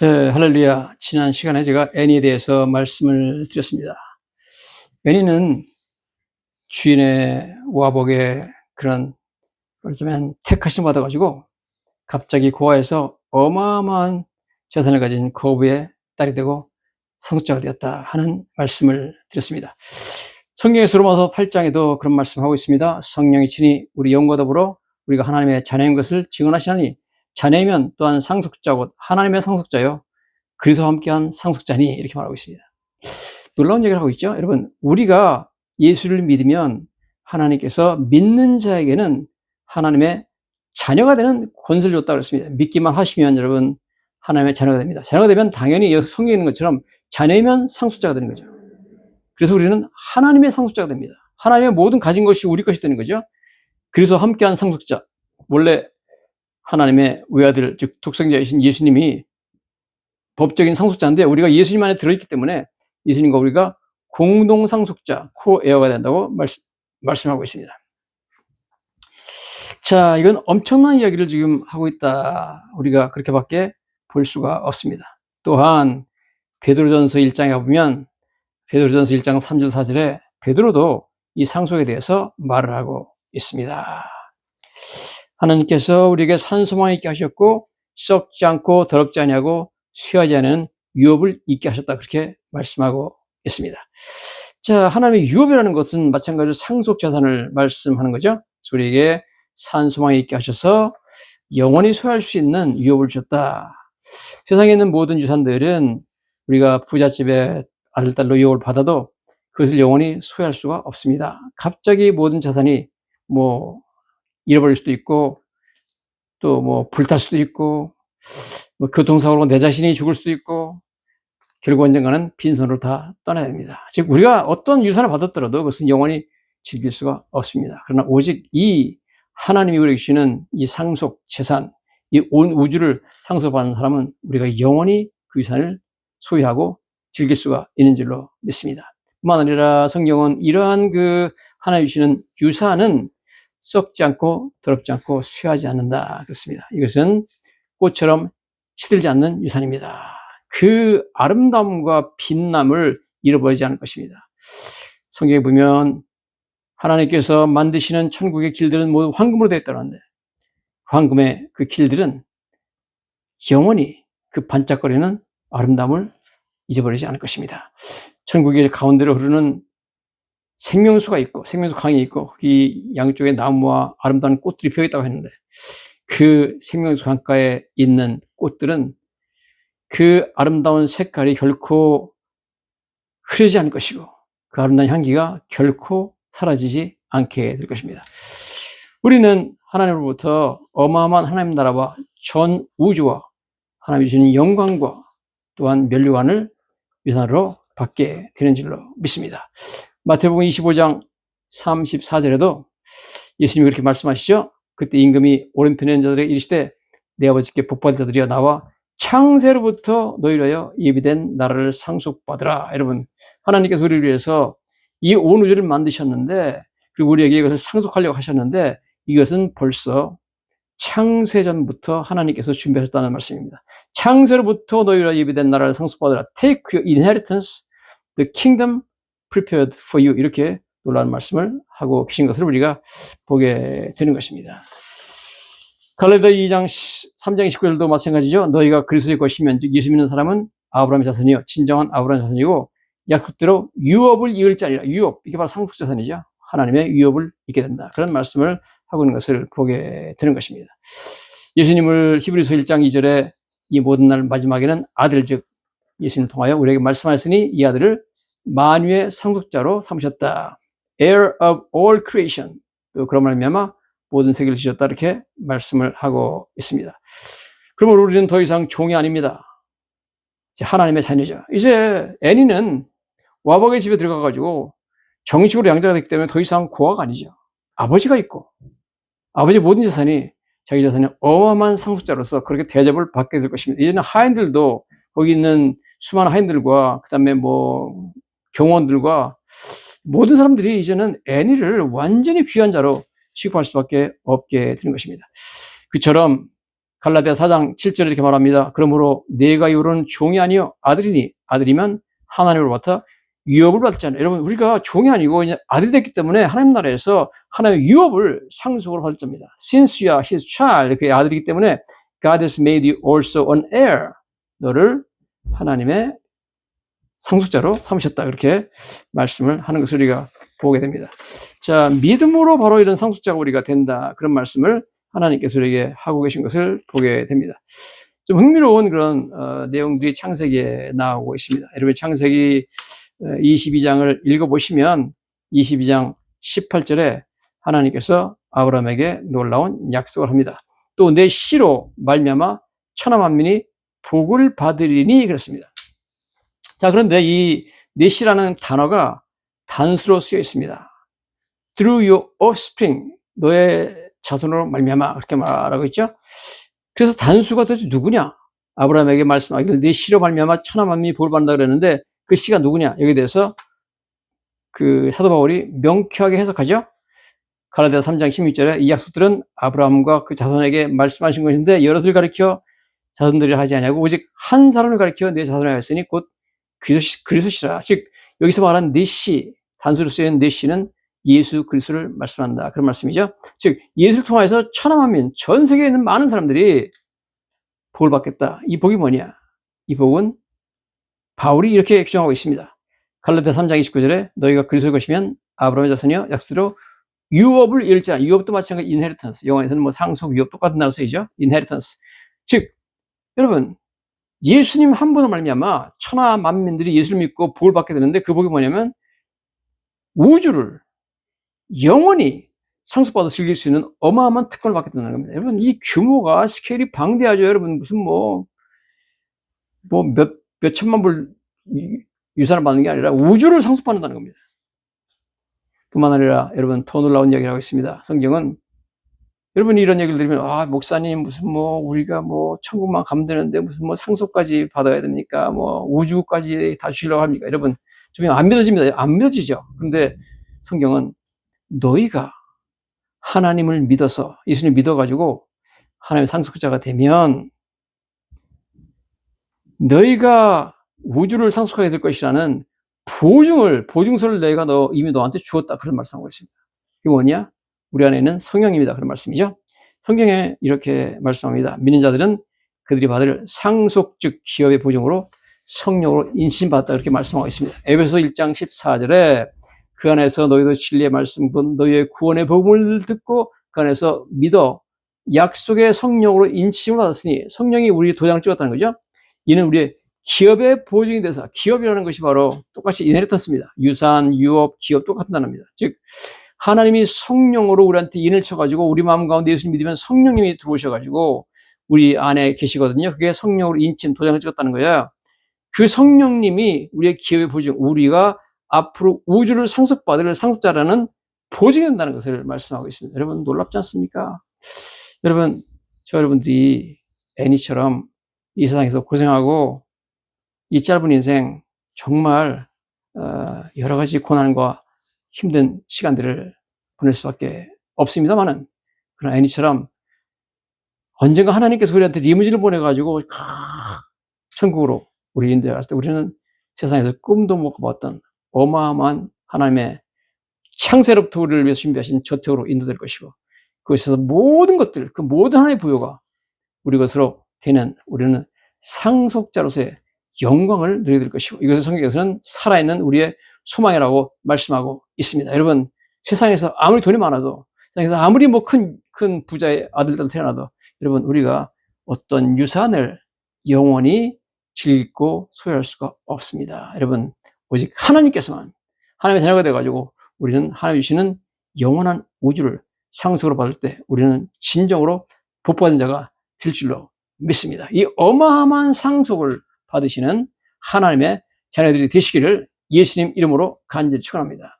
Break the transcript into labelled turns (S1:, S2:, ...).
S1: 네, 할렐루야. 지난 시간에 제가 애니에 대해서 말씀을 드렸습니다. 애니는 주인의 와복의 그런, 말하자면 택하심 받아가지고 갑자기 고아에서 어마어마한 재산을 가진 거부의 딸이 되고 상속자가 되었다 하는 말씀을 드렸습니다. 성경에서 로마서 8장에도 그런 말씀하고 있습니다. 성령이 친히 우리 영과 더불어 우리가 하나님의 자녀인 것을 증언하시나니 자녀이면 또한 상속자고 하나님의 상속자요 그리스도와 함께한 상속자니 이렇게 말하고 있습니다. 놀라운 얘기를 하고 있죠. 여러분, 우리가 예수를 믿으면 하나님께서 믿는 자에게는 하나님의 자녀가 되는 권세를 줬다고 그랬습니다. 믿기만 하시면 여러분 하나님의 자녀가 됩니다. 자녀가 되면 당연히 성경에 있는 것처럼 자녀이면 상속자가 되는 거죠. 그래서 우리는 하나님의 상속자가 됩니다. 하나님의 모든 가진 것이 우리 것이 되는 거죠. 그래서 함께한 상속자, 원래 하나님의 외아들 즉 독생자이신 예수님이 법적인 상속자인데 우리가 예수님 안에 들어있기 때문에 예수님과 우리가 공동 상속자, 코에어가 된다고 말씀하고 있습니다. 자, 이건 엄청난 이야기를 지금 하고 있다. 우리가 그렇게밖에 볼 수가 없습니다. 또한 베드로전서 1장에 가보면 베드로전서 1장 3절 4절에 베드로도 이 상속에 대해서 말을 하고 있습니다. 하나님께서 우리에게 산소망 있게 하셨고 썩지 않고 더럽지 아니하고 쇠하지 않은 유업을 있게 하셨다. 그렇게 말씀하고 있습니다. 자, 하나님의 유업이라는 것은 마찬가지로 상속 재산을 말씀하는 거죠. 우리에게 산소망이 있게 하셔서 영원히 소유할 수 있는 유업을 주셨다. 세상에 있는 모든 유산들은 우리가 부잣집의 아들, 딸로 유업을 받아도 그것을 영원히 소유할 수가 없습니다. 갑자기 모든 자산이 잃어버릴 수도 있고 또 불탈 수도 있고 교통사고로 내 자신이 죽을 수도 있고 결국 언젠가는 빈손으로 다 떠나야 됩니다. 즉 우리가 어떤 유산을 받았더라도 그것은 영원히 즐길 수가 없습니다. 그러나 오직 이 하나님이 우리에게 주시는 이 상속 재산, 이 온 우주를 상속받는 사람은 우리가 영원히 그 유산을 소유하고 즐길 수가 있는 줄로 믿습니다. 뿐만 아니라 성경은 이러한 그 하나님이 주시는 유산은 썩지 않고 더럽지 않고 쇠하지 않는다 그렇습니다. 이것은 꽃처럼 시들지 않는 유산입니다. 그 아름다움과 빛남을 잃어버리지 않을 것입니다. 성경에 보면 하나님께서 만드시는 천국의 길들은 모두 황금으로 되어 있다는데 황금의 그 길들은 영원히 그 반짝거리는 아름다움을 잊어버리지 않을 것입니다. 천국의 가운데로 흐르는 생명수가 있고 생명수 강이 있고 거기 양쪽에 나무와 아름다운 꽃들이 피어 있다고 했는데 그 생명수 강가에 있는 꽃들은 그 아름다운 색깔이 결코 흐르지 않을 것이고 그 아름다운 향기가 결코 사라지지 않게 될 것입니다. 우리는 하나님으로부터 어마어마한 하나님 나라와 전 우주와 하나님이 주시는 영광과 또한 면류관을 유산으로 받게 되는 줄로 믿습니다. 마태복음 25장 34절에도 예수님이 그렇게 말씀하시죠. 그때 임금이 오른편에 있는 자들에게 이르시되 내 아버지께 복받을 자들이여 나와 창세로부터 너희를 위하여 예비된 나라를 상속받으라. 여러분, 하나님께서 우리를 위해서 이 온 우주를 만드셨는데 그리고 우리에게 이것을 상속하려고 하셨는데 이것은 벌써 창세전부터 하나님께서 준비하셨다는 말씀입니다. 창세로부터 너희를 위하여 예비된 나라를 상속받으라. Take your inheritance, the kingdom prepared for you. 이렇게 놀라운 말씀을 하고 계신 것을 우리가 보게 되는 것입니다. 갈라디아 2장 3장 29절도 마찬가지죠. 너희가 그리스도의 것이면 즉 예수 믿는 사람은 아브라함의 자손이요 진정한 아브라함의 자손이고 약속대로 유업을 이을 자리라. 유업, 이게 바로 상속자산이죠. 하나님의 유업을 잊게 된다. 그런 말씀을 하고 있는 것을 보게 되는 것입니다. 예수님을 히브리서 1장 2절에 이 모든 날 마지막에는 아들 즉 예수님을 통하여 우리에게 말씀하였으니 이 아들을 만유의 상속자로 삼으셨다. Heir of all creation. 또 그런 말미암아 모든 세계를 지었다. 이렇게 말씀을 하고 있습니다. 그러면 우리는 더 이상 종이 아닙니다. 이제 하나님의 자녀죠. 이제 애니는 와복의 집에 들어가가지고 정식으로 양자가 됐기 때문에 더 이상 고아가 아니죠. 아버지가 있고 아버지의 모든 재산이 자기 재산이 어마어마한 상속자로서 그렇게 대접을 받게 될 것입니다. 이제는 하인들도 거기 있는 수많은 하인들과 그다음에 경호원들과 모든 사람들이 이제는 애니를 완전히 귀한 자로 취급할 수밖에 없게 되는 것입니다. 그처럼 갈라디아 4장 7절에 이렇게 말합니다. 그러므로 내가 이후로는 종이 아니요 아들이니 아들이면 하나님으로부터 유업을 받았잖아요. 여러분 우리가 종이 아니고 이제 아들이 됐기 때문에 하나님 나라에서 하나님의 유업을 상속으로 받을 겁니다. Since you are his child, 그의 아들이기 때문에 God has made you also an heir. 너를 하나님의 상속자로 삼으셨다. 그렇게 말씀을 하는 것을 우리가 보게 됩니다. 자, 믿음으로 바로 이런 상속자가 우리가 된다. 그런 말씀을 하나님께서 우리에게 하고 계신 것을 보게 됩니다. 좀 흥미로운 그런 내용들이 창세기에 나오고 있습니다. 여러분 창세기 22장을 읽어보시면 22장 18절에 하나님께서 아브라함에게 놀라운 약속을 합니다. 또 내 씨로 말미암아 천하 만민이 복을 받으리니 그랬습니다. 자, 그런데 이 내 씨라는 단어가 단수로 쓰여 있습니다. Through your offspring, 너의 자손으로 말미암아 그렇게 말하고 있죠. 그래서 단수가 도대체 누구냐? 아브라함에게 말씀하기를 내 씨로 말미암아 천하 만민이 복을 받는다 그랬는데 그 씨가 누구냐? 여기에 대해서 그 사도 바울이 명쾌하게 해석하죠. 갈라디아 3장 16절에 이 약속들은 아브라함과 그 자손에게 말씀하신 것인데 여럿을 가리켜 자손들이라 하지 아니하고 오직 한 사람을 가리켜 내 자손이라 했으니 곧 그리스도시라. 즉 여기서 말한 내 씨, 단수로 쓰인 내 씨는 예수 그리스도를 말씀한다. 그런 말씀이죠. 즉 예수를 통해서 천하 만민, 전 세계에 있는 많은 사람들이 복을 받겠다. 이 복이 뭐냐? 이 복은 바울이 이렇게 규정하고 있습니다. 갈라디아 3장 29절에 너희가 그리스도의 것이면 아브라함의 자손이여 약속대로 유업을 잃자. 유업도 마찬가지 인헤리턴스. 영어에서는 뭐 상속, 유업 똑같은 단어 쓰이죠. 인헤리턴스. 즉 여러분 예수님 한 분으로 말미암아 천하 만민들이 예수를 믿고 복을 받게 되는데 그 복이 뭐냐면 우주를 영원히 상속받아 즐길 수 있는 어마어마한 특권을 받게 된다는 겁니다. 여러분 이 규모가 스케일이 방대하죠. 여러분 무슨 몇 천만 불 유산을 받는 게 아니라 우주를 상속받는다는 겁니다. 뿐만 아니라 여러분 더 놀라운 이야기를 하고 있습니다. 성경은 여러분이 이런 얘기를 들으면 목사님 무슨 우리가 천국만 가면 되는데 무슨 상속까지 받아야 됩니까? 우주까지 다 주시려고 합니까? 여러분 좀 안 믿어집니다. 안 믿어지죠. 그런데 성경은 너희가 하나님을 믿어서 예수님 믿어가지고 하나님의 상속자가 되면 너희가 우주를 상속하게 될 것이라는 보증서를 내가 이미 너한테 주었다. 그런 말씀하고 있습니다. 이게 뭐냐? 우리 안에 있는 성령입니다. 그런 말씀이죠. 성경에 이렇게 말씀합니다. 믿는 자들은 그들이 받을 상속 즉 기업의 보증으로 성령으로 인신받았다. 그렇게 말씀하고 있습니다. 에베소 1장 14절에 그 안에서 너희도 진리의 말씀 본 너희의 구원의 복음을 듣고 그 안에서 믿어 약속의 성령으로 인침을 받았으니 성령이 우리 도장을 찍었다는 거죠. 이는 우리의 기업의 보증이 돼서 기업이라는 것이 바로 똑같이 인헤리턴스입니다. 유산, 유업, 기업 똑같은 단어입니다. 즉 하나님이 성령으로 우리한테 인을 쳐가지고 우리 마음 가운데 예수님 믿으면 성령님이 들어오셔가지고 우리 안에 계시거든요. 그게 성령으로 인침, 도장을 찍었다는 거예요. 그 성령님이 우리의 기업의 보증, 우리가 앞으로 우주를 상속받을 상속자라는 보증이 된다는 것을 말씀하고 있습니다. 여러분 놀랍지 않습니까? 여러분 여러분들이 애니처럼 이 세상에서 고생하고 이 짧은 인생 정말 여러 가지 고난과 힘든 시간들을 보낼 수밖에 없습니다만은 그러나 애니처럼 언젠가 하나님께서 우리한테 리무진을 보내가지고 천국으로 우리 인도했을 때 우리는 세상에서 꿈도 못 꿔봤던 어마어마한 하나님의 창세로부터 우리를 위해서 준비하신 저택으로 인도될 것이고 그것에서 모든 것들, 그 모든 하나님의 부여가 우리 것으로 되는 우리는 상속자로서의 영광을 누리게 될 것이고 이것을 성경에서는 살아있는 우리의 소망이라고 말씀하고 있습니다. 여러분 세상에서 아무리 돈이 많아도 세상에서 아무리 큰 부자의 아들들 태어나도 여러분 우리가 어떤 유산을 영원히 즐기고 소유할 수가 없습니다. 여러분 오직 하나님께서만 하나님의 자녀가 되어가지고 우리는 하나님 주시는 영원한 우주를 상속으로 받을 때 우리는 진정으로 복받은 자가 될 줄로 믿습니다. 이 어마어마한 상속을 받으시는 하나님의 자녀들이 되시기를 예수님 이름으로 간절히 축원합니다.